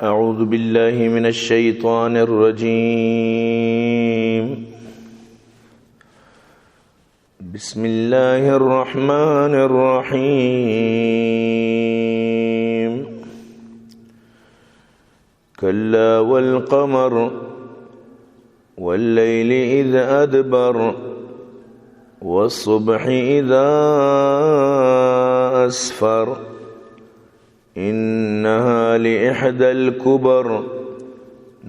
اعوذ باللہ من الشیطان الرجیم بسم اللہ الرحمن الرحیم کلا والقمر واللیل اذ ادبر والصبح اذا اسفر إنها لإحدى الكبر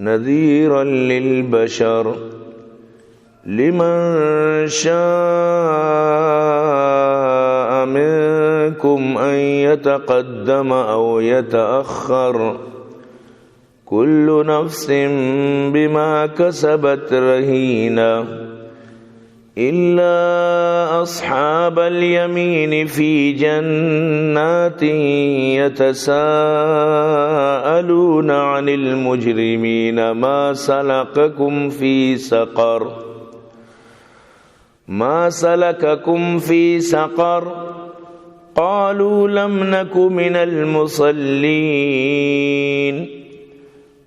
نذيرا للبشر لمن شاء منكم أن يتقدم أو يتأخر كل نفس بما كسبت رهينة إلا أصحاب اليمين في جنات يتساءلون عن المجرمين ما سلككم في سقر ما سلككم في سقر قالوا لم نك من المصلين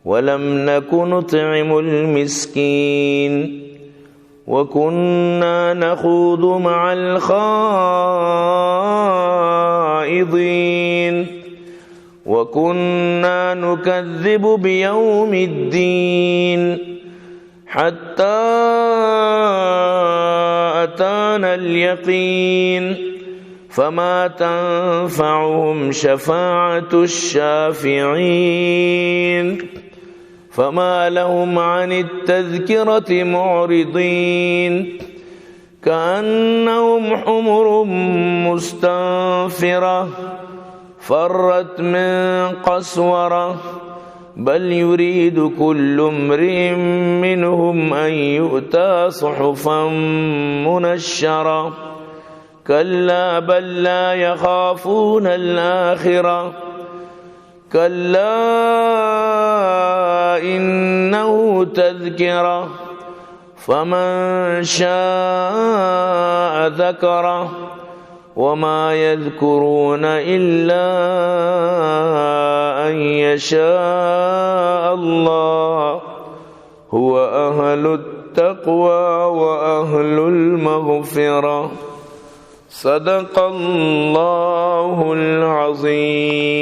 ولم نك نطعم المسكين وَكُنَّا نَخُوضُ مَعَ الْخَائِضِينَ وَكُنَّا نُكَذِّبُ بِيَوْمِ الدِّينِ حَتَّى أَتَانَا الْيَقِينُ فَمَا تَنفَعُهُمْ شَفَاعَةُ الشَّافِعِينَ فما لهم عن التذكرة معرضين كأنهم حمر مستنفرة فرت من قسورة بل يريد كل امرئ منهم أن يؤتى صحفا منشرة كلا بل لا يخافون الآخرة كلا إنه تذكرة فمن شاء ذكره وما يذكرون إلا أن يشاء الله هو أهل التقوى وأهل المغفرة صدق اللہ العظیم۔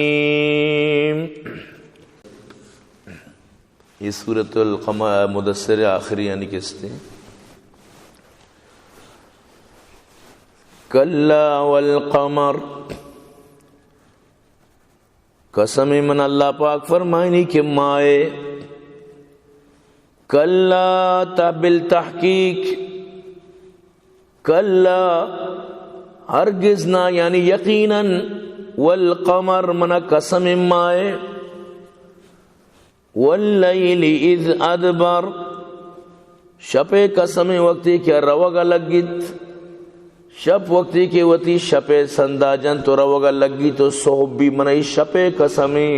یہ سورۃ القمر مدثر آخری یعنی قسط ہے۔ کلا والقمر، قسم من اللہ پاک فرمائنی کہ مائے، کلا تا بالتحقیق، کلا ہرگز نہ یعنی یقیناً، والقمر منا قسم مائے، واللیل اذ ادبر شپ قسم وقتی کیا روگا لگیت، شپ وقتی کے وتی شپ سنداجن تو روگا لگی تو صحب بھی منائی شپ قسمی،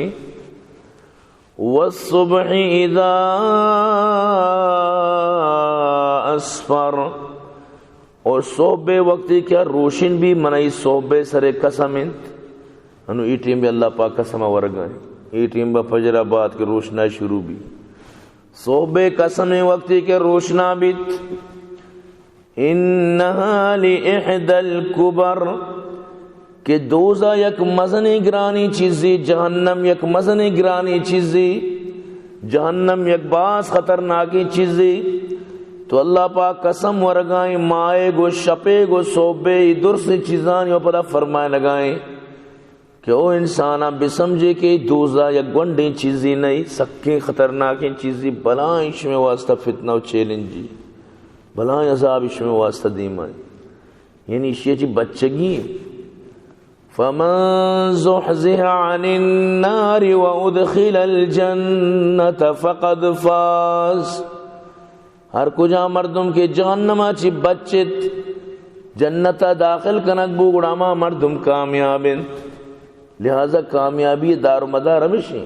والصبح اذا اسفر اور صوبے وقتی کیا روشن بھی منائی صوبے سرے قسمیں انو ای ٹیم بھی اللہ پاک قسم ورگائیں، ای ٹیم با فجر آباد کے روشنا شروع بھی صوبے قسم وقتی کے روشنا بیت، انہا لِإِحْدَ الْكُبَرْ کہ دوزہ یک مزن گرانی چیزی، جہنم یک مزن گرانی چیزی، جہنم یک باس خطرناکی چیزی، تو اللہ پاک قسم ورگائیں مائے گو شپے گو صوبے درست چیزاں یوں پتہ فرمائے لگائیں کہ او انسانا بسمجھے کہ دوزہ یا گونڈیں چیزی نہیں، سکیں خطرناکیں چیزی، بلائیں اس میں واسطہ فتنہ و چیلنجی، بلائیں عذاب اس میں واسطہ دیمائیں، یعنی اس یہ بچگی۔ فَمَن زُحْزِحَ عَنِ النَّارِ وَأُدْخِلَ الْجَنَّةَ فَقَدْ فَازَ ہر کجا مردم کے جہنما چی بچت جنتا داخل کنک بو گڑاما مردم کامیابن، لہذا کامیابی دار و مدار ہمیشہ۔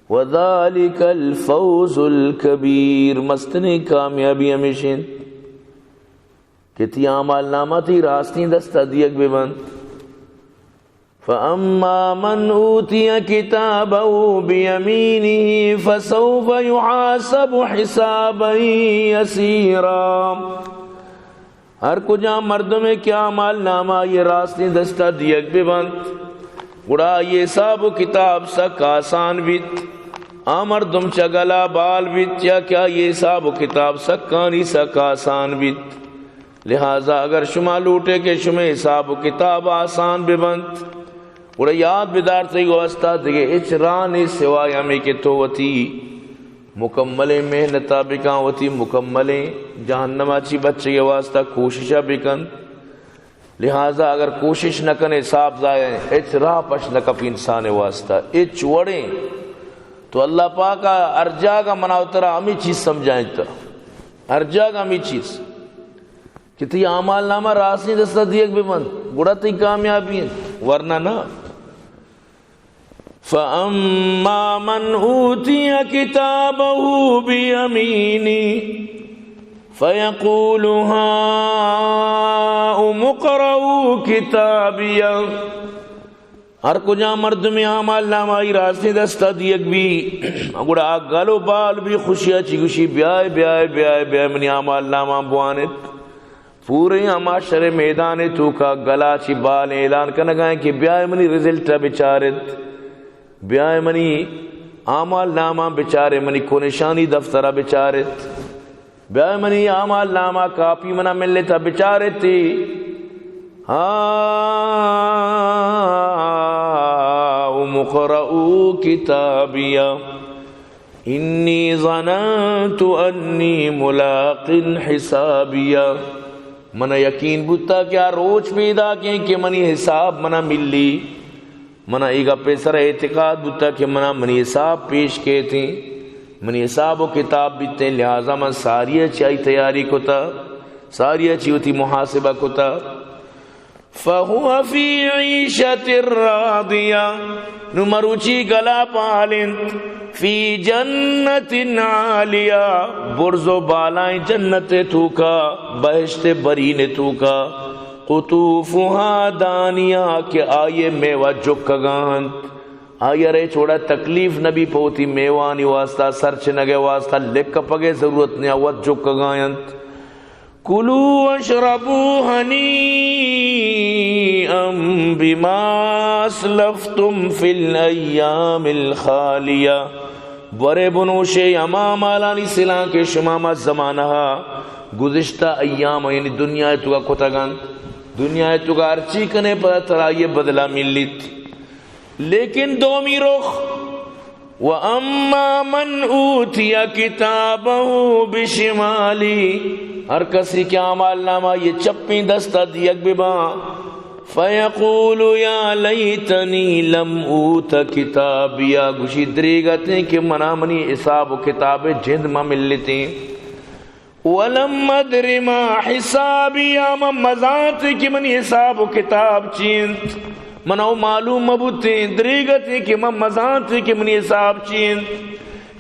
وَذَلِكَ الْفَوْزُ الْكَبِيرُ مستنی کامیابی ہمیشہ کہ تی عمال نامہ تی راستی دستا دیگ بے بند، فَأَمَّا مَنْ أُوتِيَ كِتَابَهُ بِيَمِينِهِ فَسَوْفَ يُحَاسَبُ حِسَابًا يَسِيرًا۔ ہر کجا مردم کیا مال نامہ یہ راستی دستہ دیگ ببند گڑا یہ حساب و کتاب سک آسان بیت آمردم چگلا بال بیت یا کیا یہ حساب و کتاب سکانی سک آسان بیت۔ لہذا اگر شما لوٹے کہ شما حساب و کتاب آسان ببند اور یاد بدار تی گوستا دیگے اچرانی سوائے ہمیں کہ تو وتی مکمل محنتہ بکن وتی مکمل جہنمہ چی بچے کے واسطہ کوششہ بکن۔ لہذا اگر کوشش نہ کن حساب ضائع اچرا پش نہ کپ انسان واسطہ اچ وڑیں تو اللہ پاک ارجا کا مناوترا ہمیں چیز سمجھائیں تا ارجا کا ہمیں چیز کہ تی اعمال نامہ راسنی دستہ دیگ بھی بند گڑا تی کامیابی ہیں ورنہ نہ۔ فَأَمَّا مَنْ أُوتِيَ كِتَابَهُ بِيَمِينِهِ فَيَقُولُ هَاؤُمُ اقْرَءُوا كِتَابِيَهْ۔ ہر کجا مرد میں اعمال نامہ راستے دستہ دیگ بھی اگڑا گلو بال بھی خوشیاں چی گوشی بیائے بیائے بیائے بیائے منی اعمال نامہ بوانت پورے معاشرے میدان تو کا گلا چی بال اعلان کرنا گئے کہ بیائے منی رزلٹا بچارت بیائے منی اعمال نامہ بچارے منی کو نشانی دفترہ بچارت بیائے منی اعمال نامہ کاپی منا مل لیتا بچارت تھی۔ اقرؤوا کتابیا انی ظننت انی ملاق حسابیا۔ منا یقین بوتا کیا روچ پیدا کہ منی حساب منا ملی منا ایگا پیسر اعتقاد بوتا کہ منی حساب پیش کے تھیں منی حساب و کتاب بیتے لہذا من ساری چاہی تیاری کو تا ساری چی ہوتی محاسبہ کو تا۔ فَهُوَ فِي عِيشَةٍ رَاضِيَةٍ نمروچی گلا پالند فی جنت عالیہ برز و بالائیں جنت تو کا بہشت برین تو کا قطوفها دانیہ کہ آئے میوہ جکگاند آئے رہے چھوڑا تکلیف نبی پوتی میوانی واسطہ سرچ نگے واسطہ لکھ پگے ضرورت نہیں آوات جکگاند۔ کلوا واشربوا ہنیئا بما اسلفتم فی الایام الخالیہ۔ برے بنوشے امام آلانی سلان کے شمامہ زمانہ گزشتہ ایام یعنی دنیا تو کا کتگان دنیا تو کا ارچی کنے پتہ ترا یہ بدلہ ملیت لیکن دومی رخ وَأَمَّا مَنْ أُوتِيَ كِتَابَهُ بِشِمَالِهِ ہر کسی کے اعمال نامہ یہ چپیں دستہ دیگ ببا فَيَقُولُ يَا لَيْتَنِي لَمْ أُوتَ كِتَابِيَا گوشی دریگتیں کہ منی حساب و کتاب جند میں مل لیتے وَلَمْ أَدْرِ مَا حِسَابِيَا من مزات کی منی حساب و کتاب چیند منو معلوم مبوتے دریگتے کہ من مزانتے کہ منی حساب چیند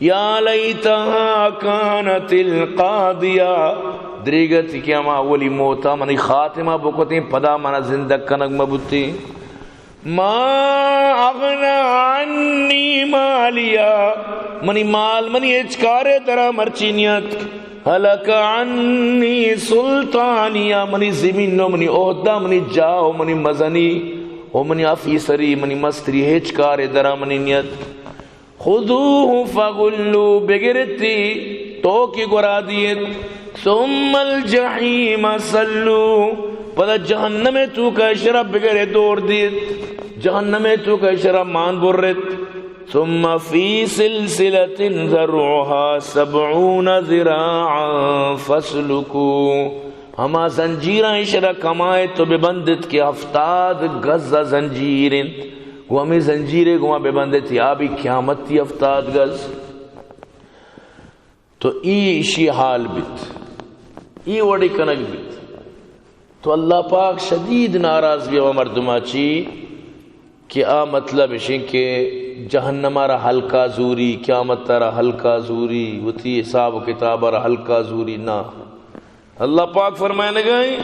یا لیتہا کانت القاضیہ دریگتے کہ ہم اولی موتا منی خاتمہ بکتے پدا منا زندگ کنگ مبوتے ما اغنا عنی مالیا منی مال منی اچکارے درہ مرچینیت حلق عنی سلطانیہ منی زمین منی عہدہ منی جاؤ منی مزنی او منی آفیسری منی مستری ہچکار درہ منی نیت خذوہ فغلو بگرتی تو کی گرا دیت ثم الجحیم سلو پدا جہنم تو کا شرب بگرے دور دیت جہنم تو کا شرب مان برت ثم فی سلسلت ذرعها 70 ذراعا فسلکو ہما زنجیرہ اشرا کمائے تو بے بندت کے 70 گز زنجیریں وہ ہمیں زنجیریں گوہ بے بندت یا بھی قیامت تی 70 گز تو ایشی حال بیت ای وڑی کنک بیت تو اللہ پاک شدید ناراض بھی وہ مردمہ چی کہ آ مطلب اشیں کہ جہنم را حلقہ زوری قیامت را حلقہ زوری وتی حساب و کتاب را حلقہ زوری نا اللہ پاک فرمائے لگائیں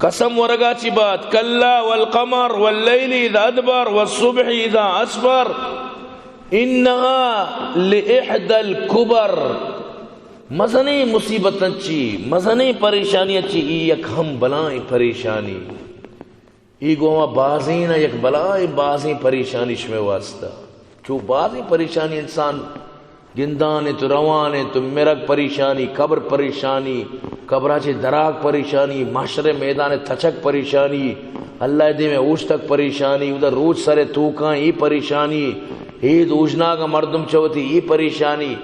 قسم ورگا چی بات کلا والقمر واللیل اذا ادبر والصبح اذا اسفر انہا لإحدى الكبر مزنی مصیبت چی مزنی پریشانی چی یک ہم بلائیں پریشانی ای گوما بازین یک بلائیں بازیں پریشانی شمیں واسطہ چو بازیں پریشانی انسان گندانے تو روانے تو مرگ پریشانی قبر پریشانی قبرہ چے دراغ پریشانی معاشرے میدان تھچک پریشانی اللہ دے میں اوش تک پریشانی ادھر روز سرے توکاں ای پریشانی عید اوجنا کا مردم چوتی ای پریشانی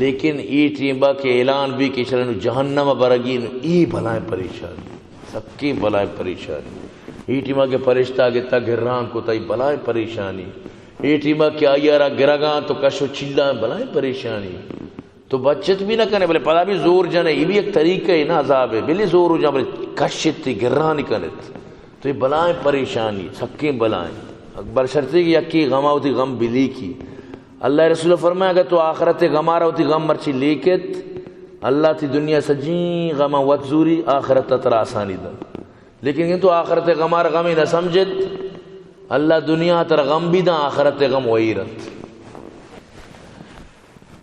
لیکن ای ٹیمبا کے اعلان بھی کہ چلنو جہنم برگین ای بلائیں پریشانی سب کی بلائیں پریشانی ای ٹیمبا کے پرشتہ گتا گران کو تا ای بلائیں پریشانی ای ٹیمبا کے آئیارا گرگان تو کشو چلہ بلائیں پریشانی تو بچت بھی نہ کرنے بلے پدا بھی زور جانے یہ بھی ایک طریقہ ہے نا عذاب ہے بلی زور ہو جانے بلے کشت تھی گرانی کرت تو یہ بلائیں پریشانی سکیں بلائیں اکبر شرطی کی یکی غمہ ہوتی غم بلی کی اللہ رسول فرمایا کہ تو آخرت غمارہ ہوتی غم مرچی لیکت اللہ تی دنیا سجین غمہ وطزوری آخرت تر آسانی دا لیکن تو آخرت غمارہ غمی نہ سمجھت اللہ دنیا تر غم بھی دا آخرت غم ویرت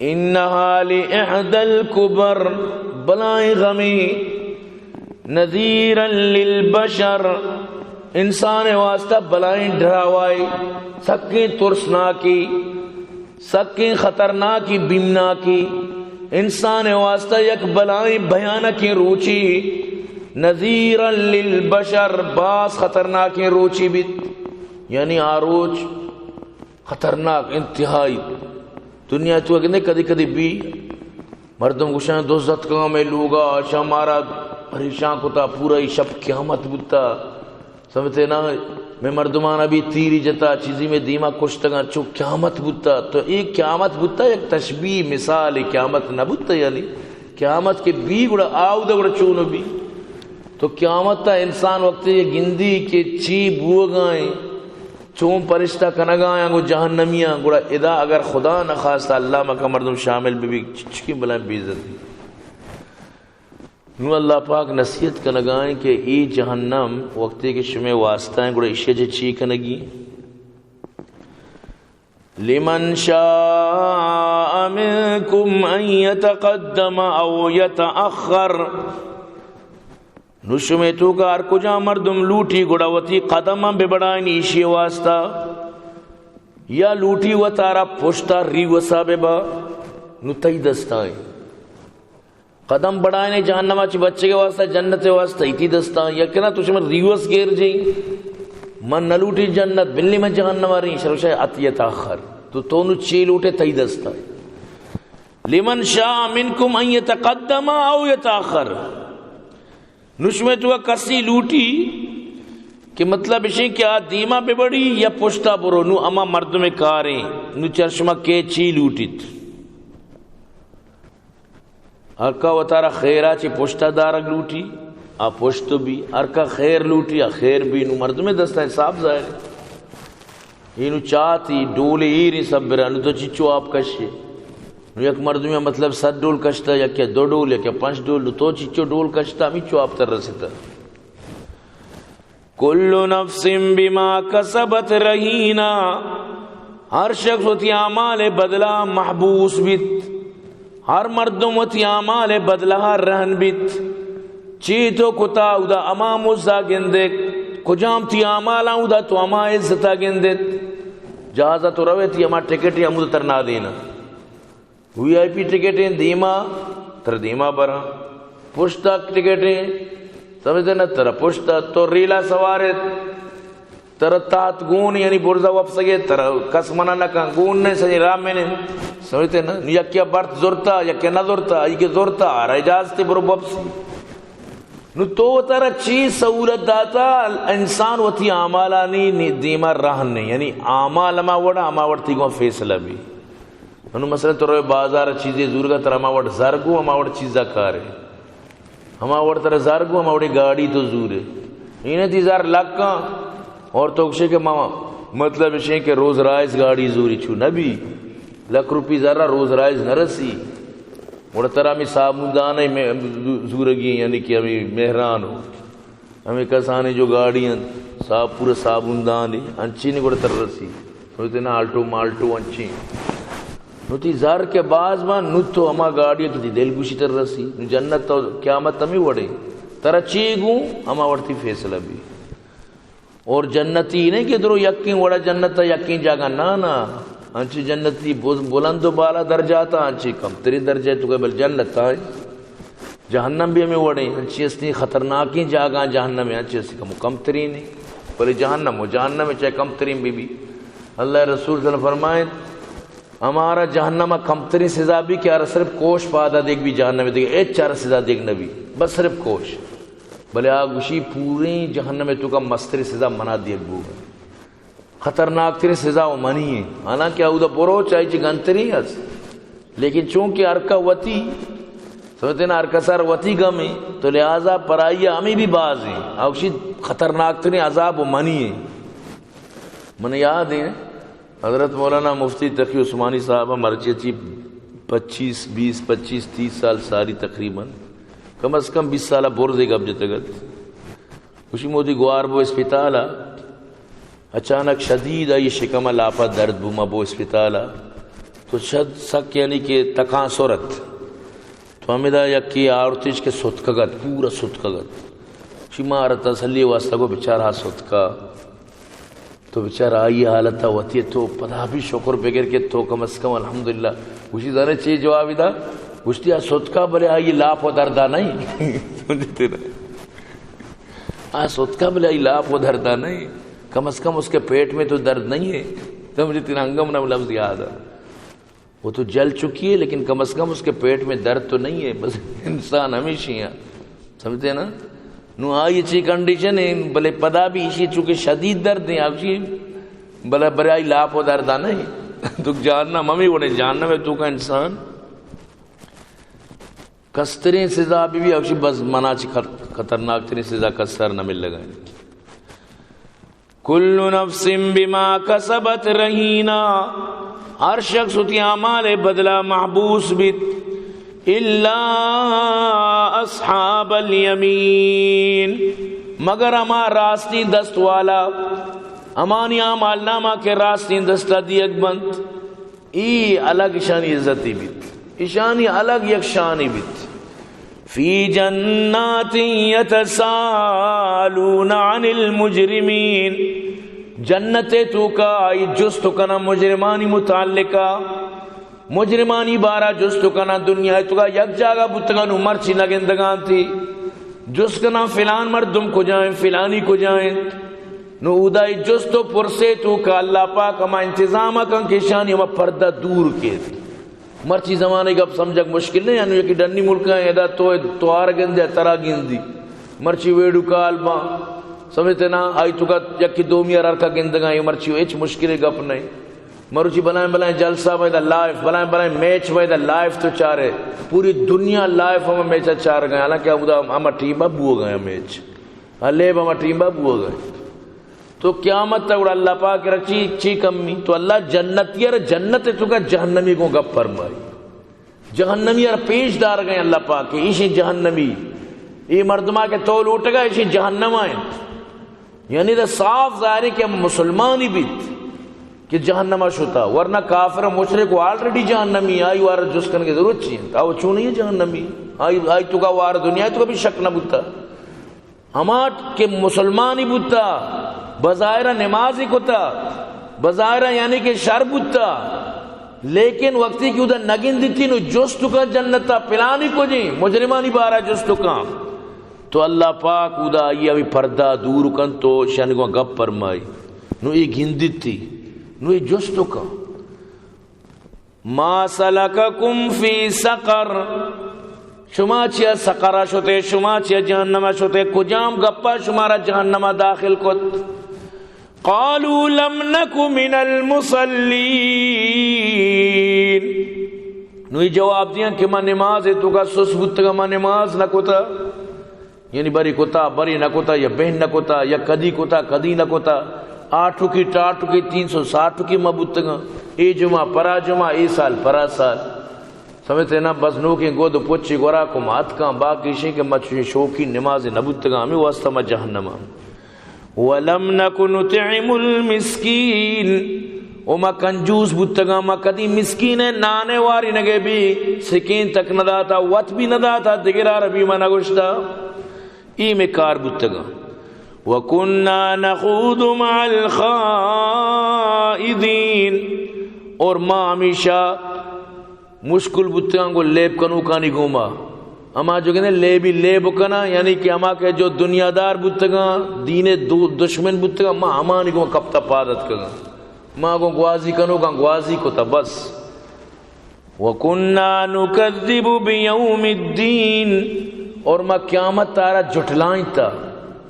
انہا لإحدى الكبر بلائیں غمی نذیرا للبشر انسان واسطہ بلائیں ڈراوائی سکیں ترسناکی سکیں خطرناکی بیمناکی انسان واسطہ یک بلائیں بھیانکی روچی نذیرا للبشر باس خطرناکی روچی بیت یعنی آروچ خطرناک انتہائی دنیا تو اگنے کدی کدی بھی مردم گوشاں دوزت کام میں لوگا شمارا پریشان کو تا پورا ہی شب قیامت بوتا سمجھتے نا میں مردمانہ بھی تیری جتا چیزی میں دیما کشتگاں چو قیامت بوتا تو ایک قیامت بوتا ایک تشبیح مثال قیامت نہ بوتا یعنی قیامت کے بھی گڑا آو دا گڑا چونو بھی تو قیامت تا انسان وقت یہ گندی کے چی بوگائیں چون پرشتہ کنگایاں گو جہنمیاں گوڑا ادا اگر خدا نخواستہ اللہ مکہ مردم شامل بھی چکی بلائیں بیزت نو اللہ پاک نصیحت کنگائیں کہ ای جہنم وقتی کے شمع واسطہ ہیں گوڑا اشیاء چی کنگی لمن شاء منکم ان یتقدم او یتأخر نشمے تو کا ہر کجا مردم لوٹی گڑاوتی قدم بے بڑائیں نیشی واسطہ یا لوٹی و تارا پشتا ریوسا بے با نو تی دستائیں قدم بڑھائیں جہنمہ چی بچے کے واسطہ جنت واسطہ ایتی دستائیں یا کنا تو شمر ریوس گیر جائیں من نہ لوٹی جنت بلی من جہنمہ رہی شروشہ عطیت آخر تو نو چی لوٹے تی دستائیں لمن شاء منکم ان یتقدم او یتاخر نشمے تو کسی لوٹی کہ مطلب اسے کیا دیما بے بڑی یا پشتا برو نو اما مرد میں کاریں نو چرشمہ کے چی لوٹیت ارکا و تارا خیرہ چی پشتا دارک لوٹی آ پشت بھی ارکا خیر لوٹی آ خیر بھی نو مرد میں دستا ہے صاحب ظاہر یہ نو چاہتی ڈولے ہی نہیں سب برا نو تو چچو آپ کشے یک مردمی مطلب 7 ڈول کشتا یا کیا 2 ڈول یا کیا 5 ڈول تو چچو ڈول کشتا ہمیں چو آپ تر رسیتا کل نفس بما کسبت رہینا ہر شخص ہوتی اعمال بدلہ محبوس بیت ہر مردم ہوتی اعمال بدلہ رہن بیت چیتو کتا اودا امام عزا گندے کجام تی اعمالا اودا تو اما عزتا گندت جہازہ تو روے تھی اما ٹکٹ یا مدتر نہ دینا وی آئی پی ٹکٹیں دیما تر دیما برا پشتا ٹکٹیں سمجھتے نا تر پشتا تو ریلا سوارت تر تات گون یعنی برزا وپسگے تر کسمنا نکا گون نے سنی رام میں نے سمجھتے نا یا کیا برت زورتا یا کیا نہ زورتا یا کیا زورتا آرہ اجازتی برو وپسی نو تو تر چیز سہولت داتا انسان وطی آمالانی دیما رہن نہیں یعنی آمال اما وڑا اما وڑتی گو فیصلہ بھی انہوں مثلا تو روئے بازار چیزیں زورگا تر ہما وڑ زرگو ہما وڑ چیزہ کارے ہما وڑ تر زرگو ہما وڑی گاڑی تو زورے انہیں تی زار لکا اور تو کشے کہ ماما مطلب اسے کہ روز رائز گاڑی زوری چھو نبی ₹1 ذرہ روز رائز نرسی وڑ تر ہمیں سامودانے میں زورگی یعنی کہ ہمیں مہران ہو ہمیں کسانے جو گاڑیاں صاحب پورا صابن دانی انچی نے گوڑا تر رسی سوچتے نا آلٹو مالٹو انچی نو تی زار کے باز ما نو تو ہما گاڑیاں کی دل گوشی تر رسی نو جنت تو قیامت تمی وڑے ترہ چیگوں ہما وڑتی فیصلہ بھی اور جنتی نہیں کہ درو یقین وڑا جنت یقین جاگا نا انچی جنتی بلند و بالا درجاتا انچی کم تری درجہ تو کہ بل جنت آئے جہنم بھی ہمیں وڑے انچی اسنی خطرناکی جاگا جہنم ہے انچی اسنی کم ترین ہے بلے جہنم ہو جہنم ہے چاہے کم ترین بھی اللہ رسول صلی اللہ علیہ وسلم فرمائے ہمارا جہنم کم ترین سزا بھی کیا صرف کوش پادا دیکھ بھی جہنم میں دیکھ ایک چار سزا دیکھ نبی بس صرف کوش بلے آگوشی پوری جہنم میں تو کا مستری سزا منا دیکھ بو خطرناک تری سزا و منی ہے حالانکہ اودا برو چاہی چی گنتری ہے لیکن چونکہ ارکا وطی سمجھتے نا ارکا سار وطی گمی تو لہذا پرائیہ ہمیں بھی باز ہیں آگوشی خطرناک تری عذاب و منی ہے من یاد ہے حضرت مولانا مفتی تقی عثمانی صاحبہ مرچی چی 25-30 سال ساری تقریباً کم از کم 20 سالہ بورزے گا جتے گت اسی مودی گوار بو اسپتالا اچانک شدید آئی شکمہ لاپا درد بوما بو اسپتالا تو شد سک یعنی کہ تکان صورت تو ہمیں دا یکی آورتیش کے ستکگت پورا ستکگت اسی مارا تسلی واسطہ کو بچارہ ستکا تو بچار آئی حالتا ہوتی ہے تو پدا بھی شکر بغیر کے تو کم از کم الحمدللہ اسی دانے چیز جوابی دا گوشتی صدقہ بلے آئی لاپ و دردہ نہیں سمجھتے نا صدقہ بلے آئی لاپ و دردہ نہیں کم از کم اس کے پیٹ میں تو درد نہیں ہے سمجھتے نا انگم نا لفظ یاد ہے وہ تو جل چکی ہے لیکن کم از کم اس کے پیٹ میں درد تو نہیں ہے بس انسان ہمیشہ ہیں سمجھتے نا نو آئی چی کنڈیشن ہے بلے پدا بھی اسی چونکہ شدید درد ہیں آپ چی بلے برے آئی لاپ و دردہ نہیں تو جاننا ممی وڑے جاننا میں تو کا انسان کسترین سزا بھی اکشی بس منا چی خطرناک ترین سزا کسر نہ مل لگا کل نفس بما کسبت رہینا ہر شخص اتی اعمال بدلہ محبوس بیت الا اصحاب الیمین مگر ہما راستی دست والا امانی اعمال نامہ کے راستی دستہ دیگ بند ای الگ شانی عزتی بیت اشانی الگ یک شانی بیت فی جنات یتسالون عن المجرمین جنت تو کا ای جست کنا مجرمانی متعلقہ مجرمانی بارا جس تو کنا دنیا تو کا یک جاگا بتگان عمر چی لگندگان تھی جس کنا فلان مردم کو جائیں فلانی کو جائیں نو ادائی جس تو پرسے تو کا اللہ پاک ہما انتظامہ کن کشانی ہما پردہ دور کے مرچی زمانے کا سمجھک مشکل نہیں یعنی یکی ڈنی ملکہ ہیں ادا تو آر گندے ترا گندی مرچی ویڈو کال با سمجھتے نا آئی تو کا یکی دومی ارکا گندگاں یہ مرچی ایچ مشکل گپ نہیں مروچی بلائیں جلسہ ویدہ لائف بلائیں میچ ویدہ لائف تو چارے پوری دنیا لائف ہمیں میچا چار گئے حالانکہ ہمیں ٹیم اب ہو گئے میچ لیب ہمیں ٹیم اب ہو گئے تو قیامت تک اللہ پاک رکھی چی کمی تو اللہ جنتی ہے جنت تو کا جہنمی کو گپ فرمائی جہنمی اور پیش دار گئے اللہ پاک کے اسی جہنمی یہ مردمہ کے تول اٹھ گئے اسی جہنم آئیں یعنی دا صاف ظاہر کہ مسلمانی بیت کہ جہنمہ شتا ورنہ کافر و مشرک کو آلریڈی جہنمی آئی وار جس کرنے کی ضرورت چاہیے آو چون نہیں ہے جہنمی آئی تو کا وار دنیا تو کا بھی شک نہ بتا ہمات کہ مسلمانی بتا بظاہرہ نمازی کتا بظاہرہ یعنی کہ شر بتا لیکن وقتی کی ادھا نگن دیتی نو جس تو کا جنتا پلانی کو جی مجرمانی بارا جس تو کا تو اللہ پاک ادھا آئی ابھی پردہ دور کن تو شانی کو گپ پرمائی نو ایک ہندی تھی نو ای جستو کا ما سلککم فی سقر شما چیا سقرہ شتے شما چیا جہنمہ شتے کجام گپا شمارا جہنمہ داخل کت قالوا لم نک من المصلین نو ای جواب دیا کہ میں نماز تو کا سس بتگا میں نماز نہ کتا یعنی بری کتا بری نہ کتا یا بہن نہ کتا یا کدی کتا کدی نہ کتا 8 کی 8 کی 360 کی مبتگا اے جمعہ پرا جمعہ اے سال پرا سال سمجھتے نا بس نو کی گود پوچھی گورا کو مات کا باقی شی کہ مچ شوقی نماز نبوتگا ہمیں واسطہ ما جہنم ولم نکن نطعم المسکین وما کنجوس بتگا ما کدی مسکین نانے واری نگے بھی سکین تک نہ داتا وط بھی نہ داتا دگرا ربی ما نگوشتا ای میں کار بتگا وَكُنَّا نَخُوضُ مَعَ الْخَائِضِينَ اور ماں ہمیشہ مشکل بتگاں کو لیب کنو کانی گوما اما جو کہنے لیبی لیب کنا یعنی کہ اما کہ جو دنیا دار بتگاں دین دشمن بتگاں ماں ہمانی کو کب تا پادت کنا ماں کو گوازی کنو کان گوازی کو تا بس وَكُنَّا نُكَذِّبُ بِيَوْمِ الدِّينِ اور ماں قیامت تارا جھٹلائیں تا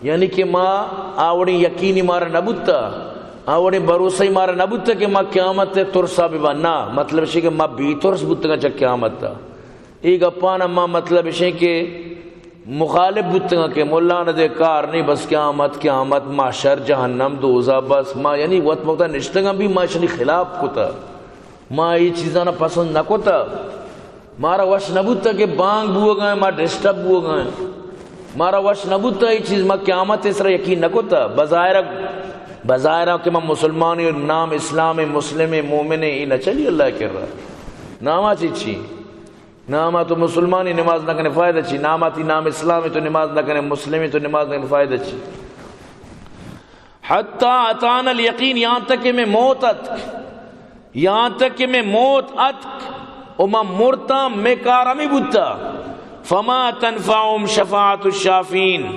یعنی کہ ماں آوڑی یقینی مارا نبوتا آوڑی بروسائی مارا نبوتا کہ ماں قیامت تے ترسا ببا نا مطلب ہے کہ ماں بی ترس بوتا گا چا قیامت تا ایک اپانا ماں مطلب ہے کہ مخالف بوتا گا کہ مولانا دے کار نہیں بس قیامت معاشر جہنم دوزہ بس ماں یعنی وقت موقتا نشتگا بھی ماں شنی خلاف کتا ماں یہ چیزانا پسند نہ کتا مارا وش نبوتا کہ بانگ بو گئے ماں ڈسٹرب بو گئے مارا وش نبوتا یہ چیز ماں قیامت اس طرح یقین نہ کتا بظاہرہ کہ میں مسلمانی اور نام اسلام مسلم مومن یہ نہ چلی اللہ کر رہا نامہ چی نامہ تو مسلمانی نماز نہ کرنے فائدہ چی نامہ تی نام اسلامی تو نماز نہ کرنے مسلمی تو نماز نہ کرنے فائدہ چی حتی اتانا الیقین یہاں تک کہ میں موت اتک او میں مرتا میں کارمی بوتا فما تنفعهم شفاعت الشافین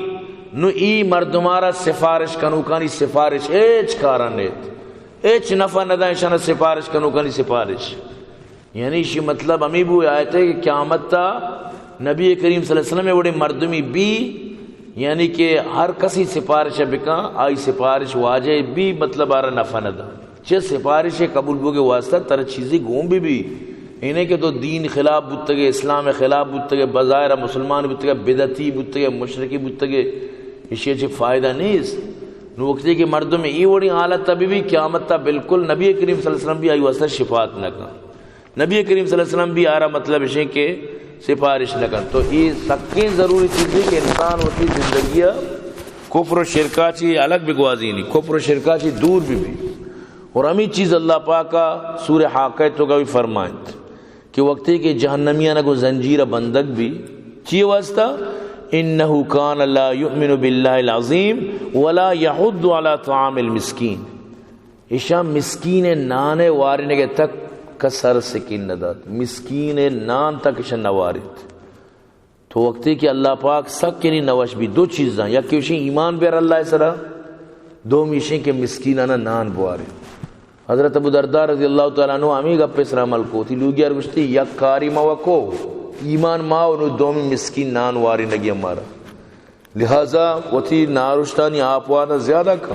نو ای مردمارا سفارش کنوکانی سفارش ایچ کارانیت ایچ نفع ندائیں شانا سفارش کنوکانی سفارش یعنی اسی مطلب ہمیں بھی آیت ہے کہ قیامت تا نبی کریم صلی اللہ علیہ وسلم میں وڑے مردمی بھی یعنی کہ ہر کسی سفارش بکا آئی سفارش واجہ بھی مطلب آرہ نفع ندا چھ سفارش قبول بو کے واسطہ تر چیزیں گھوم بھی انہیں کہ تو دین خلاف بتگے اسلام خلاف بتگے بظاہرہ مسلمان بتگے بدعتی بتگے مشرکی بتگے اسی اچھے فائدہ نہیں اس وقتی کہ مردوں میں ای وڑی حالت تبھی بھی قیامت تا بالکل نبی کریم صلی اللہ علیہ وسلم بھی آئی واسطہ شفاعت نہ کر نبی کریم صلی اللہ علیہ وسلم بھی آ رہا مطلب ہے کہ سفارش نہ کر تو یہ سکیں ضروری چیز ہے کہ انسان ہوتی زندگی کفر و شرکا چی الگ بھی گوازی نہیں کفر و شرکا چی دور بھی اور ہمیں چیز اللہ پاک کا سورہ حاقہ تو کا بھی فرمائیں کہ وقتی کہ جہنمیہ نہ کو زنجیر بندک بھی چی واسطہ انہو کان لا یؤمن باللہ العظیم ولا یحض علی طعام المسکین اشا مسکین نانے وارنے کے تک کسر سکین ندات مسکین نان تک اشا نوارت تو وقتی کہ اللہ پاک سک کے نہیں نوش بھی دو چیزاں یا کہ اشی ایمان بیر اللہ سرا دو میشیں کہ مسکینانا نان بوارے حضرت ابو دردار رضی اللہ تعالیٰ عنہ ہمیں گپ اس رحم کو تھی لوگی ارگشتی یک کاری موکو ایمان ماں انہوں دومی مسکین نان واری نگی ہمارا لہذا وہ تھی نارشتانی آپوانا زیادہ کھا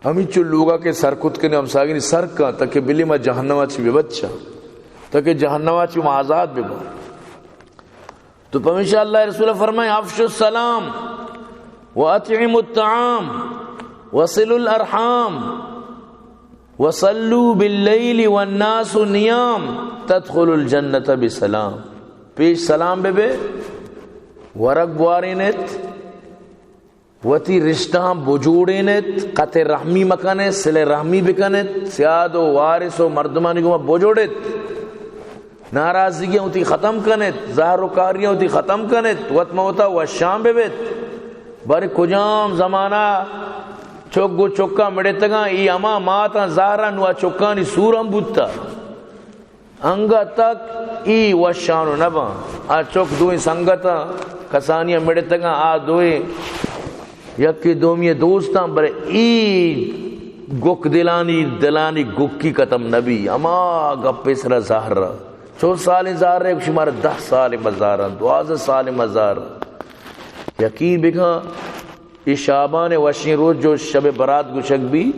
ہمیں چو لوگا کے سر کت کے ہم ساگی نہیں سر کھا تاکہ بلی میں جہنمہ چی بے بچہ تاکہ جہنمہ چی میں آزاد بے با تو پمیشہ اللہ رسول فرمائے افشو السلام وَأَطْعِمُ الطَّعَامِ وَصِلُ الْأَرْحَامِ وَصَلُّوا بِاللَّيْلِ وَالنَّاسُ نِيَامِ تَدْخُلُ الْجَنَّةَ بِسَلام پیش سلام بے بے ورق بوارینت وتی رشتہ بجوڑینت قطع رحمی مکنت سلے رحمی بکنت سیاد و وارث و مردمانی کو بجوڑت ناراضگیاں ہوتی ختم کنت ظاہر و کاریاں ہوتی ختم کنت وقت موتا و شام بے بیت باری کجام زمانہ چوکو چوکا مڑے تگا ای اما ماتا زہرا نوا چوکانی سورم بوتا انگا تک ای وشانو نبا آ چوک دوئی سنگتا کسانیا مڑے تگا آ دوئی یکی دومی دوستان برے ای گک دلانی گکی کتم نبی اما گپی سر زہرا 4 سال زہرا ایک شمار 10 سال مزارا 12 سال مزارا یقین بکھا یہ شعبان وشین روز جو شب برات گشک بھی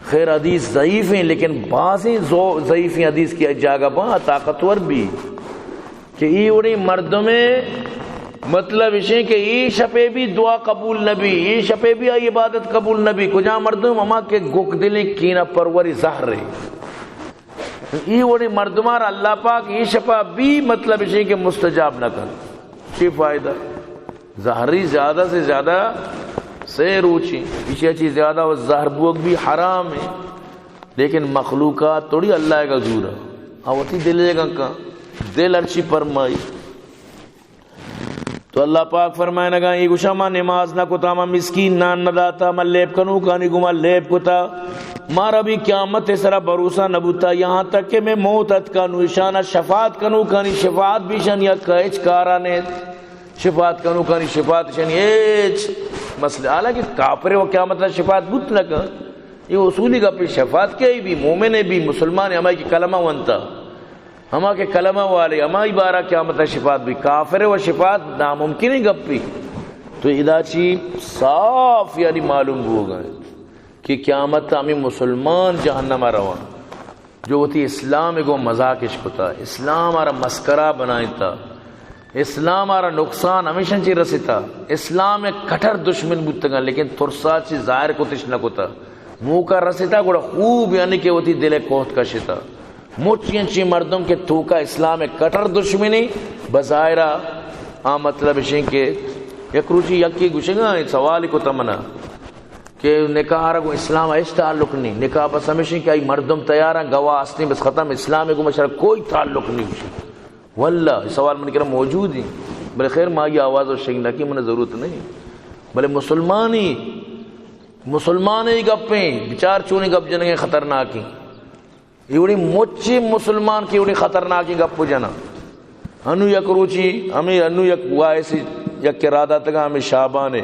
خیر حدیث ضعیف ہیں لیکن بعضیں ضعیف ہیں حدیث کی جاگہ با طاقتور بھی کہ یہ انہیں مردوں میں مطلب اسے کہ یہ شپے بھی دعا قبول نبی یہ شپے بھی عبادت قبول نبی کجا مردوں مما کے گک دلی کینہ پروری زہر رہی یہ وڑی مردمار اللہ پاک یہ شفا بھی مطلب اسی کہ مستجاب نہ کر چی فائدہ ظاہری زیادہ سے زیادہ سے روچی اسی چیز زیادہ و زہر بوک بھی حرام ہے لیکن مخلوقات توڑی اللہ کا زور ہے آواتی دلے گا کہاں دل ارچی پرمائی تو اللہ پاک فرمائے نگا یہ گوشا ما نماز نہ کتا ما مسکین نان نہ داتا ما لیب کنو کانی گو ما لیب کتا مارا بھی قیامت سرا بروسہ نبوتا یہاں تک کہ میں موت ات کنو اشانہ شفاعت کنو کانی شفاعت بھی شن یا کہچ کارانے شفاعت کنو کانی شفاعت شن ایچ مسئلہ حالانکہ کافر وہ قیامت شفاعت بت لگا یہ اصولی کا پہ شفاعت کیا بھی مومن بھی مسلمان ہمیں کی کلمہ ونتا ہما کے کلمہ والے ہمائی بارہ قیامت شفاعت بھی کافر و شفاعت ناممکن ہی گپی تو ادا چی صاف یعنی معلوم ہو گئے کہ قیامت ہمیں مسلمان جہنم روان جو ہوتی اسلام کو مذاقش کتا اسلام آرہ مسکرہ بنائی تا اسلام آرہ نقصان ہمیشہ چی رسیتا اسلام ایک کٹر دشمن بودتا لیکن ترسا چی ظاہر کو تشنہ کتا منہ کا رسیتا گوڑا خوب یعنی کہ ہوتی دل کوہت کشتا موچین چی مردم کے توکا اسلام کٹر دشمنی بظاہرہ مطلب اشیں کہ یک روچی یکی گوشنگا سوالی کو تمنا کہ نکاح رہا اسلام ایس تعلق نہیں نکاح بس ہمیشہ کہ مردم تیارا گواہ اسنی بس ختم اسلام کو مشرق کوئی تعلق نہیں گوشنگ واللہ سوال من کرم موجود ہی بلے خیر مائی آواز و شنگنا کی منہ ضرورت نہیں بلے مسلمانی گپیں بچار چونی گپ جنگیں خطرناکی ایوڑی موچی مسلمان کی ایوڑی خطرناکی گپو جنا انو یک روچی ہمیں انو یک وائسی یک کرادہ تگا ہمیں شابانے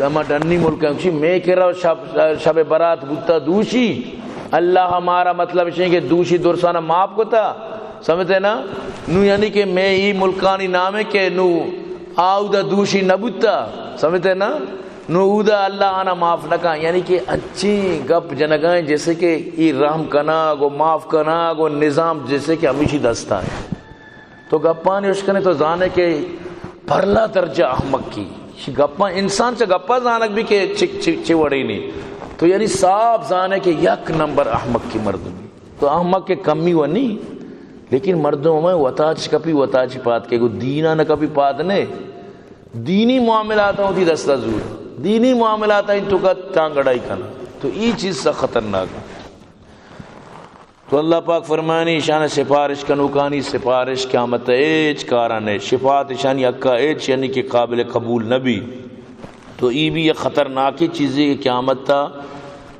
ہمیں ڈنی ملک ہے میں کہہ رہا شب برات بودتا دوشی اللہ ہمارا مطلب ہے کہ دوشی درسانہ معاف کو تا سمجھتے نا نو یعنی کہ میں ای ملکانی نام ہے کہ نو آؤ دا دوشی نبودتا سمجھتے نا نو دا اللہ آنا معاف نکا یعنی کہ اچھی گپ جنگائیں جیسے کہ ای رحم کنا گو معاف کنا گو نظام جیسے کہ ہمیشی دستا ہے تو گپانی اس کنے تو زانے کے پرلا درجہ احمق کی گپا انسان سے گپا زانک بھی کہ چک وڑی نہیں تو یعنی صاف زانے کے یک نمبر احمق کی مردم تو احمق کے کمی وہ نہیں لیکن مردوں میں وطاچ کپی وطاچ پات کے گو دینا نہ کپی پات نے دینی معاملات ہوتی دستہ زور دینی معاملات ہیں تو کا ٹانگڑائی کنا تو یہ چیز سے خطرناک ہے تو اللہ پاک فرمانی شان سفارش کنوکانی سفارش قیامت ایچ کارانے شفاعت شان یکا ایچ یعنی کہ قابل قبول نبی تو ای بھی یہ خطرناکی چیزیں کہ قیامت تا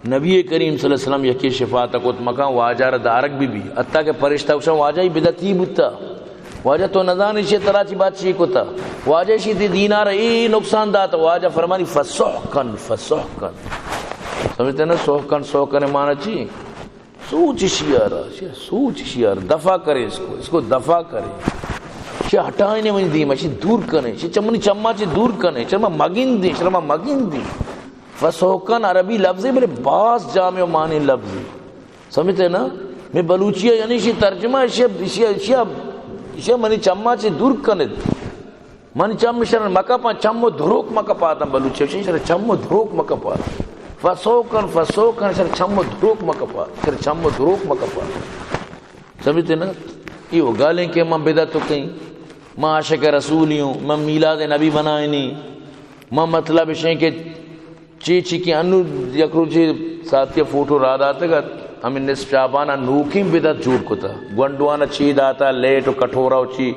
نبی کریم صلی اللہ علیہ وسلم یکی شفاعت کو مکان واجہ دارک بھی حتیٰ کہ فرشتہ کشن واجہ ہی بدتی بودتا واجہ تو نظان اسی طرح چی بات شیک ہوتا واجہ اسی دینار ای نقصان داتا واجہ فرمانی فسحکن سمجھتے نا سحکن مانا چی سوچ شیار دفع کرے اس کو دفع کرے شی ہٹائنے منی دیم شی دور کرے شی چمنی چمہ چی دور کرے شرما مگن دی فسحکن عربی لفظی بلے باس جامع معنی لفظی سمجھتے نا میں بلوچیہ یعنی شی ترجمہ شی منی چمہ چی دور کرے منی چمہ شرن مکہ پا چمہ دھروک مکہ پاتا بلوچیہ شی شرن چمہ دھروک مکہ پاتا فسوکن شر چمہ دھروک مکہ پاتا شر چمہ دھروک مکہ پاتا سمجھتے نا یہ گالیں کہ میں بدعت تو کہیں میں عاشق رسولی ہوں میں میلاد نبی بنائیں نہیں میں مطلب اشیں کہ چی کی انو یکرو چی ساتھی فوٹو را داتا گا ہمیں نصف شعبانہ نوکیم بدعت جوڑ کو تا گونڈوانا چی داتا لیٹ و کٹھورا و چی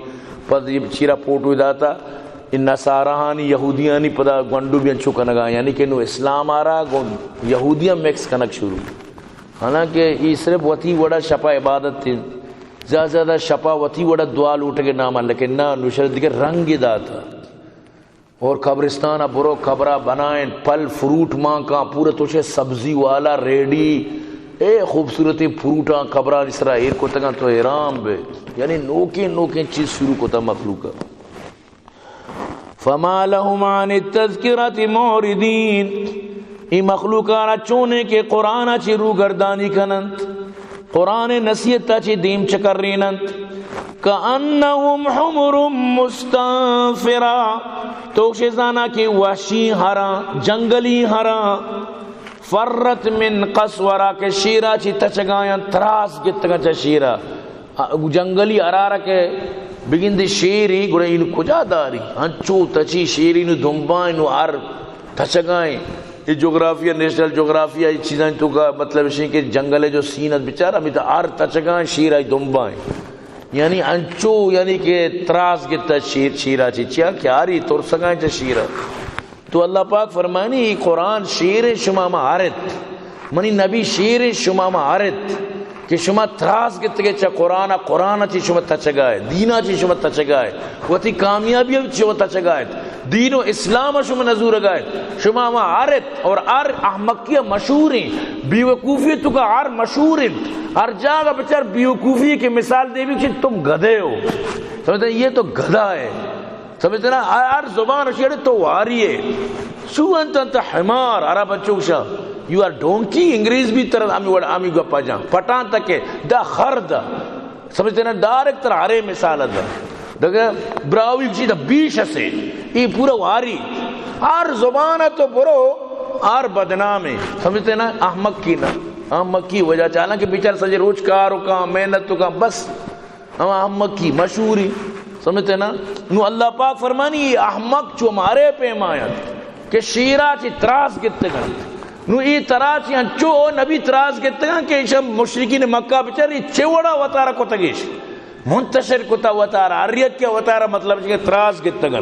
پس چیرا فوٹو داتا ان نصارہانی یہودیانی پدا گونڈو بھی انچو کنگا یعنی کہ نو اسلام آرہا یہودیاں میکس کنک شروع حالانکہ یہ صرف وطی وڑا شپا عبادت تھی زیادہ شپا وطی وڑا دعا لوٹ کے نام لیکن نہ نوشرد دیکھ رنگ داتا اور قبرستانہ برو قبرہ بنائیں پل فروٹ ماں کا پورا توچے سبزی والا ریڈی اے خوبصورتی فروٹاں قبرہ اسرائیل کو تگا تو حیرام بے یعنی نوکیں چیز شروع کو تا مخلوقہ فما لهم عن التذکرة معرضین ای مخلوقانا چونے کے قرآن چی رو گردانی کنند قرآن نصیحتا چی دیم چکر رینند کأنہم حمر مستنفرہ توکش زانا کی وحشی ہرا جنگلی ہرا فرت من قسورا کے شیرہ چی تچگایاں تراس گتگا چا شیرہ جنگلی ارارا کے بگندی شیری گڑا اینو کجا داری ہنچو تچی شیری نو دھمبائیں نو ار تچگائیں. یہ جغرافیہ نیشنل جغرافیہ یہ چیزیں تو کا مطلب ہے کہ جنگل ہے جو سینت بچارا ہمیں تو ار تچگائیں شیرہ دھمبائیں یعنی انچو یعنی کہ تراس گتا شیرہ چیچیا کیا رہی تور سگائیں چا شیرہ. تو اللہ پاک فرمانی یہ قرآن شیر شما مہارت منی نبی شیر شما مہارت کہ شما تراس گتگے چا قرآن چی شما تچگائے دینا چی شما تچگائے وتی کامیابی شما تچگائے دین و اسلام شما نزور گائے شما مہارت اور ار احمقیہ مشہور ہیں بیوقوفی تو کا ار مشہور ہیں ہر جگہ بچار بیوقوفی کی مثال دے بھی کہ تم گدھے ہو سمجھتے ہیں یہ تو گدھا ہے سمجھتے نا ہر زبان اشیاء تو واری ہے شو انت حمار عرب بچوں شاہ یو آر ڈونکی انگریز بھی طرح آمی گپا جاں پٹان تک ہے دا خرد سمجھتے نا ڈائریکٹ طرح ہرے مثال دا دیکھیں براوی کسی دا بیش سے یہ پورا واری ہر زبان تو برو ہر بدنام ہے سمجھتے نا احمق کی نا احمق کی وجہ چاہنا کہ بیچار سجے روز کارو کا محنت تو کا بس احمق کی مشہوری سمجھتے نا نو اللہ پاک فرمانی یہ احمق چو ہمارے پیمایت کہ شیرہ چی تراس گتے گا نو ای تراس یہاں چو نبی تراس گتے گا کہ ایشا مشرکین مکہ بچار یہ چوڑا وطارہ کو تگیش منتشر کتا وطارہ عریت کیا وطارہ مطلب کہ تراس گتے گا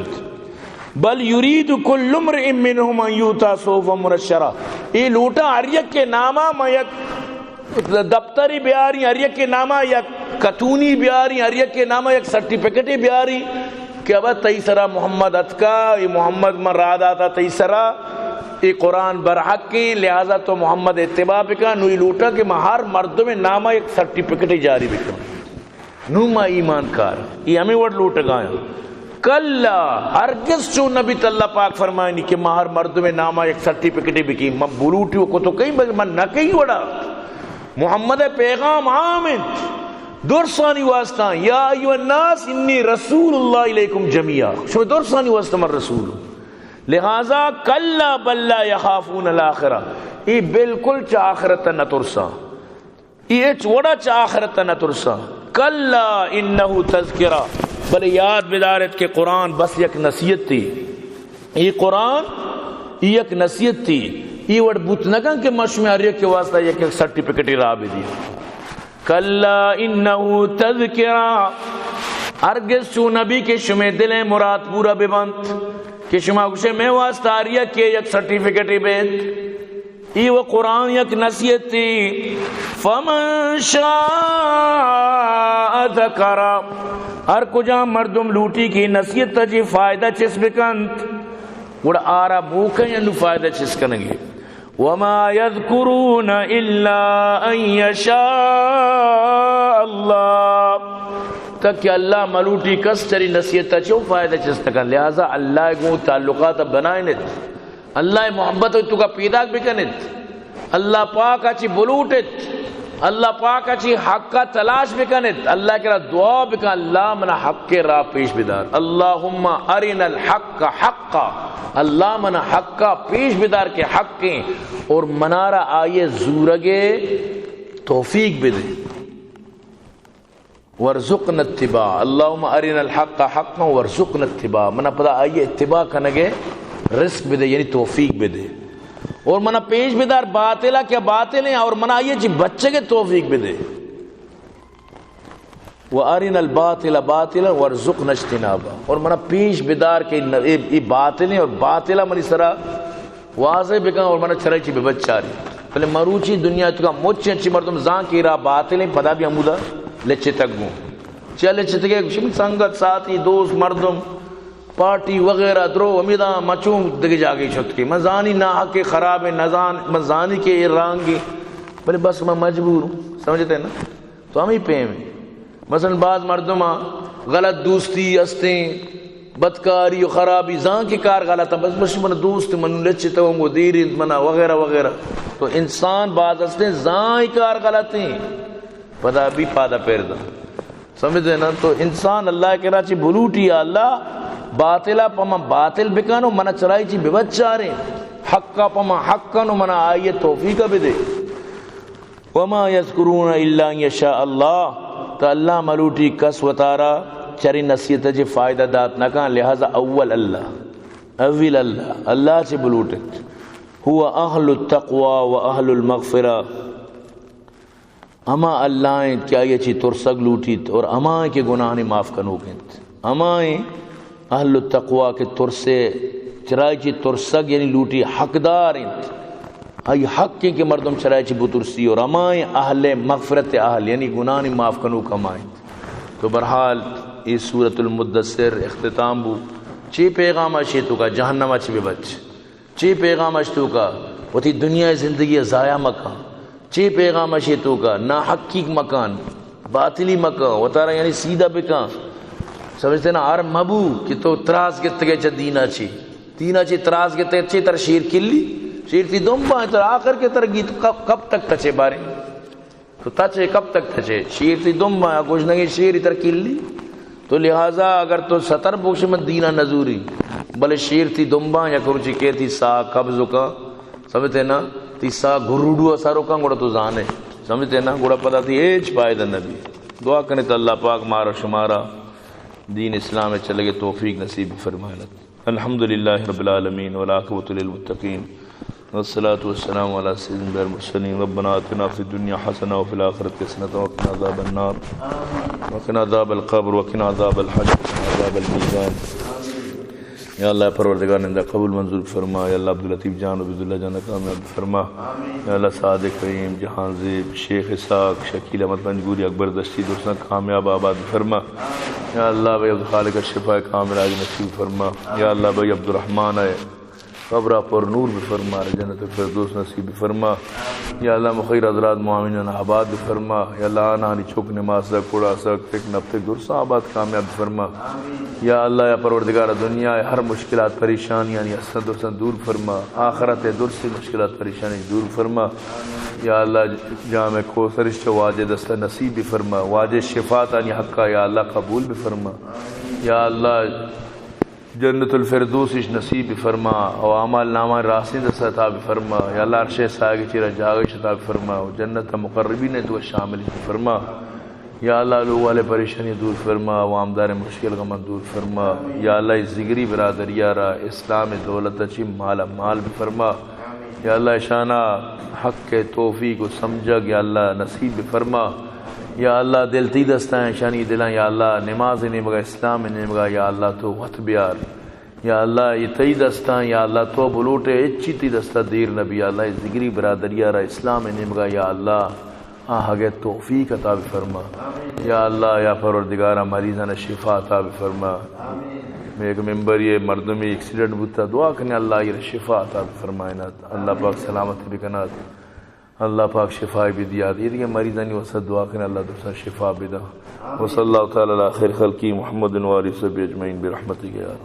بل یرید کل امرئ منہم ان یوتا صحفا منشرہ یہ لوٹا عریت کے نامہ میں یک دفتری بیاری عریت کے نامہ یک کتونی بیاری عریت کے نامہ یک سرٹیفکیٹی بیاری کہ اب تیسرا محمد اتکا یہ محمد من راد آتا تیسرا یہ قرآن برحق کی لہذا تو محمد اتباع بکا نوی لوٹا کہ میں ہر مردوں میں نامہ ایک سرٹیفکیٹ جاری بکا نو ما ایمان کار یہ ہمیں وڈ لوٹا گایا کلا ہرگز چون نبی اللہ پاک فرمائنی کہ میں ہر مردوں میں نامہ ایک سرٹیفکیٹ بکی میں بلوٹیوں کو تو کہیں من نہ کہیں وڑا محمد پیغام آمد درسانی واسطہ یا ایوہ الناس انی رسول اللہ علیکم جميعا شو درسانی واسطہ من رسول لہذا کلا بل لا یخافون الاخرہ یہ بالکل چا آخرت نہ ترسا یہ چوڑا چا آخرت نہ ترسا کلا انہو تذکرہ بلے یاد بدارت کہ قرآن بس یک نصیحت تھی یہ قرآن یک نصیحت تھی یہ وڑ بوتنگاں کے مشمیاریہ کے واسطہ یک سرٹیفکیٹی راہ بھی دی کلا انہو تذکرہ ہرگز چو نبی کے شمع دلیں مراد پورا ببند کہ شما کچھ میں واسطہ آریہ کے یک سرٹیفکیٹی بیت یہ وہ قرآن یک نصیحت تھی فمن شاء ذکرہ ہر کجا مردم لوٹی کی نصیحت تجی فائدہ چس بکند وڑا آرہ موکہ یا نو فائدہ چس کنگے وما يذكرون الا ان يشاء اللہ تک کہ اللہ ملوٹی کس چری نصیحت چو فائدہ چس کن لہذا اللہ کو تعلقات بنائنت اللہ محبت تو کا پیدا بکنت اللہ پاک اچھی بلوٹت اللہ پاک اچھی حق کا تلاش بکنت اللہ کے دعا بکن اللہ من حق کے راہ پیش بدار اللہم ارنا الحق حقا اللہ من حق کا پیش بدار کے حق کے اور منارہ آئیے زورگے توفیق بدے ورزقنا اتباع اللہم ارنا الحق حقا ورزقنا اتباع منہ پدا آئیے اتباع کنگے رزق بدے یعنی توفیق بدے اور منہ پیش بدار باطلہ کیا باطل ہیں اور منہ آئیے جی بچے کے توفیق بدے وَأَرِنَا الْبَاطِلَ بَاطِلًا وَارْزُقْنَا اجْتِنَابًا اور منہ پیش بدار کے یہ باطل ہیں اور باطلہ منی سرا واضح بکن اور منہ چھرائی چی بے بچاری پہلے مروچی دنیا تو کا مجھے اچھی مردم زان کی راہ باطل ہیں پدا بھی ہمودہ لچے تک گوں چلے لچے تک گئے سنگت ساتھی دوست مردم پارٹی وغیرہ درو امیدہ مچوں دگی جاگئی چھت کی مزانی ناحق کے خراب مزانی کے رانگی بلے بس میں مجبور ہوں سمجھتے ہیں نا تو ہم ہی پہ میں مثلا بعض مردم غلط دوستی استیں بدکاری و خرابی زان کی کار غلط ہے بس من دوست من لچتا ہوں گو دیری منا وغیرہ وغیرہ تو انسان بعض استیں زان ہی کار غلط ہیں پدا بھی پادا پیردہ سمجھتے نا تو انسان اللہ کے راچی بلوٹی اللہ باطلہ پا من باطل بکانو منہ چرائی چی ببچ چارے حقا پما حقا منا آئیے توفیق بھی دے وما یذکرون الا ان یشاء اللہ تو اللہ ملوٹی کس وطارا چری نصیحت جی فائدہ دات نہ کہاں لہذا اول اللہ اللہ سے بلوٹت ہوا اہل التقوی و اہل المغفرہ اما اللہ کیا یہ چی ترسگ لوٹیت اور اما کے گناہ نے معاف کنو گنت اما اہل التقوی کے ترسے چرائی چی ترسگ یعنی لوٹی حقدار انت ای حق کے مردم چرائی چی بترسی اور اما اہل مغفرت اہل یعنی گناہ نے معاف کنو کمائنت تو برحال اس سورة المدثر اختتام بو چی پیغام اشیتو کا جہنم اچ بھی بچ چی پیغام اشتو کا وہ تھی دنیا زندگی ضائع مکان چی پیغام اشیتو کا نا حقیق مکان باطلی مکان وہ تارا یعنی سیدھا بکان سمجھتے نا آر مبو کہ تو تراز کے تگے چا دینا چی تراز کے تگے چی تر شیر کلی شیر تھی دم بائیں تر آخر کے تر گیت کب تک تچے بارے تو تچے کب تک تچے شیر تھی دم بائیں کچھ نگی شیر تر کلی تو لہذا اگر تو ستر بوکش میں دینا نزوری بلے شیر تھی دمبا یا کروچی کے تھی سا قبض کا سمجھتے نا تی سا گروڈو سارو کا گوڑا تو زانے سمجھتے نا گوڑا پتا تھی ایج پائے دا نبی دعا کرنے تو اللہ پاک مارا شمارا دین اسلام میں چلے گے توفیق نصیب فرمائنت الحمدللہ رب العالمین والعاقبۃ للمتقین والصلاة والسلام علی سیدنا المرسلین ربنا آتنا فی الدنیا حسنہ وفی الآخرۃ حسنہ وقنا عذاب النار وقنا عذاب القبر وقنا عذاب الحشر وقنا عذاب المیزان یا اللہ پروردگار نے قبول منظور فرما یا اللہ عبداللطیف جان و عبداللہ جان کامیاب فرما یا اللہ صادق کریم جہان زیب شیخ اسحاق شکیل احمد پنجگوری اکبر دشتی دوستاں کامیاب آباد فرما یا اللہ بھائی عبدالخالق الشفاء کامل آج نصیب فرما یا اللہ بھائی عبدالرحمن ہے قبرہ پر نور بھی فرما جنت الفردوس نصیب فرما یا اللہ مخیر حضرات معاملین آباد بھی فرما یا اللہ آنانی چوک نماز سک کوڑا سک تک نبتک درسا آباد کامیاب فرما یا اللہ یا پروردگار دنیا ہر مشکلات پریشانیاں حسن درسن دور فرما آخرت درسی مشکلات پریشانی دور فرما یا اللہ جامع کوثرش واجہ دستہ نصیب بھی فرما واجہ شفاعت آنی حقا یا اللہ قبول بھی فرما یا اللہ جنت الفردوس نصیب فرما او اعمال نامہ راسند عطا فرما یا اللہ عرش سایہ چیرہ جاگش عطا فرما جنت مقربین تو شامل فرما یا اللہ لوگ والے پریشانی دور فرما عوام دار مشکل غم دور فرما یا اللہ زگری برادری را اسلام دولت اچھی مال بھی فرما یا اللہ شانہ حق کے توفیق و سمجھگ یا اللہ نصیب فرما یا اللہ دل تی دستائیں شانی دلائیں یا اللہ نماز نے مگا اسلام نے مگا یا اللہ تو وقت بیار یا اللہ یہ تی دستائیں یا اللہ تو بلوٹے اچھی تی دستہ دیر نبی یا اللہ زگری برادری را اسلام نے مگا یا اللہ آگے توفیق عطا فرما یا اللہ یا پروردگارہ مریضان شفا عطا فرما میں ایک ممبر یہ مردمی ایکسیڈنٹ بوتا دعا کرنے اللہ یہ شفا عطا فرمائنات اللہ پاک سلامت بکنات اللہ پاک شفا بھی دیا یہ مریضانی وسط دعا کرنے اللہ دوسرا شفا بھی دا وصلی اللہ تعالی علی خیر خلقی محمد و آلہ وصحبہ اجمعین برحمتک یا رب